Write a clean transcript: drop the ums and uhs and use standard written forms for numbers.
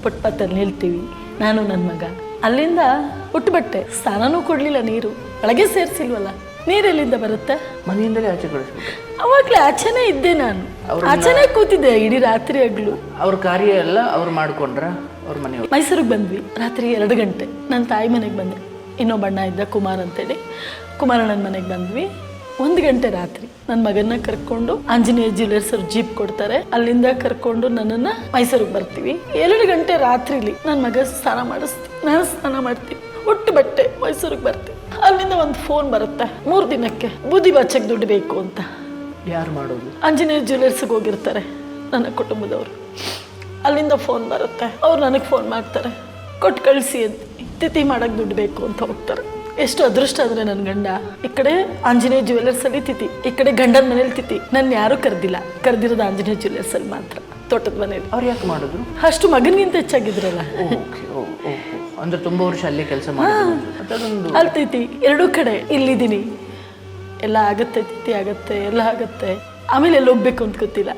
ಫುಟ್ಪಾತಲ್ಲಿ ನಿಲ್ತೀವಿ ನಾನು ನನ್ನ ಮಗ. ಅಲ್ಲಿಂದ ಉಟ್ಟು ಬಟ್ಟೆ, ಸ್ನಾನನೂ ಕೊಡಲಿಲ್ಲ, ನೀರು ಒಳಗೆ ಸೇರಿಸಿಲ್ವಲ್ಲ, ನೀರೆಲ್ಲಿಂದ ಬರುತ್ತೆ? ಮನೆಯಿಂದಲೇ ಆಚೆ ಕಳಿಸ್ಬಿಟ್ಟು ಅವಾಗಲೇ ಆಚೆನೇ ಇದ್ದೆ ನಾನು, ಆಚೆನೇ ಕೂತಿದ್ದೆ ಇಡೀ ರಾತ್ರಿ ಹಗಲು. ಅವ್ರ ಕಾರ್ಯ ಎಲ್ಲ ಅವ್ರು ಮಾಡ್ಕೊಂಡ್ರ? ಅವ್ರ ಮನೆಯವ್ರು ಮೈಸೂರಿಗೆ ಬಂದ್ವಿ ರಾತ್ರಿ 2 ಗಂಟೆ. ನನ್ನ ತಾಯಿ ಮನೆಗೆ ಬಂದೆ, ಇನ್ನೊಬ್ಬ ಅಣ್ಣ ಇದ್ದ ಕುಮಾರ್ ಅಂತೇಳಿ, ಕುಮಾರಣ್ಣನ ಮನೆಗೆ ಬಂದ್ವಿ. 1 ಗಂಟೆ ರಾತ್ರಿ ನನ್ನ ಮಗನ್ನ ಕರ್ಕೊಂಡು ಆಂಜನೇಯ ಜ್ಯುವೆಲರ್ಸ್ ಅವ್ರು ಜೀಪ್ ಕೊಡ್ತಾರೆ, ಅಲ್ಲಿಂದ ಕರ್ಕೊಂಡು ನನ್ನನ್ನು ಮೈಸೂರಿಗೆ ಬರ್ತೀವಿ. 2 ಗಂಟೆ ರಾತ್ರಿಲಿ ನನ್ನ ಮಗ ಸ್ನಾನ ಮಾಡಿಸ್ತೀವಿ, ನಾನು ಸ್ನಾನ ಮಾಡ್ತೀನಿ, ಒಟ್ಟು ಬಟ್ಟೆ ಮೈಸೂರಿಗೆ ಬರ್ತೀವಿ. ಅಲ್ಲಿಂದ ಒಂದು ಫೋನ್ ಬರುತ್ತೆ, 3 ದಿನಕ್ಕೆ ಬೂದಿ ಬಚ್ಚಕ್ಕೆ ದುಡ್ಡು ಬೇಕು ಅಂತ. ಯಾರು ಮಾಡೋದು? ಆಂಜನೇಯ ಜ್ಯುವೆಲರ್ಸ್ಗೆ ಹೋಗಿರ್ತಾರೆ ನನ್ನ ಕುಟುಂಬದವರು. ಅಲ್ಲಿಂದ ಫೋನ್ ಬರುತ್ತೆ, ಅವ್ರು ನನಗೆ ಫೋನ್ ಮಾಡ್ತಾರೆ, ಕೊಟ್ಟು ಕಳಿಸಿ ಅಂತ, ತಿಥಿ ಮಾಡೋಕ್ಕೆ ದುಡ್ಡು ಬೇಕು ಅಂತ ಹೋಗ್ತಾರೆ. ಎಷ್ಟು ಅದೃಷ್ಟ ಅಂದರೆ ನನ್ನ ಗಂಡ ಈ ಕಡೆ ಆಂಜನೇಯ ಜ್ಯುವೆಲರ್ಸಲ್ಲಿ ತಿಥಿ, ಈ ಕಡೆ ಗಂಡನ ಮನೇಲಿ ತಿಥಿ. ನನ್ನ ಯಾರೂ ಕರೆದಿರೋದು ಆಂಜನೇಯ ಜ್ಯುವೆಲರ್ಸಲ್ಲಿ ಮಾತ್ರ, ತೋಟದ ಮನೇಲಿ. ಅವ್ರು ಯಾಕೆ ಮಾಡಿದ್ರು? ಅಷ್ಟು ಮಗನಿಗಿಂತ ಹೆಚ್ಚಾಗಿದ್ರಲ್ಲ. ಅಂದ್ರೆ ತುಂಬಾ ವರ್ಷ ಅಲ್ಲೇ ಕೆಲಸ ಮಾಡಿದ್ರು. ಅಲ್ಲಿ ತಿಥಿ 2 ಕಡೆ, ಇಲ್ಲಿದ್ದೀನಿ, ಎಲ್ಲ ಆಗತ್ತೆ, ತಿಥಿ ಆಗತ್ತೆ, ಎಲ್ಲ ಆಗತ್ತೆ. ಆಮೇಲೆ ಎಲ್ಲಿ ಹೋಗ್ಬೇಕು ಅಂತ ಗೊತ್ತಿಲ್ಲ.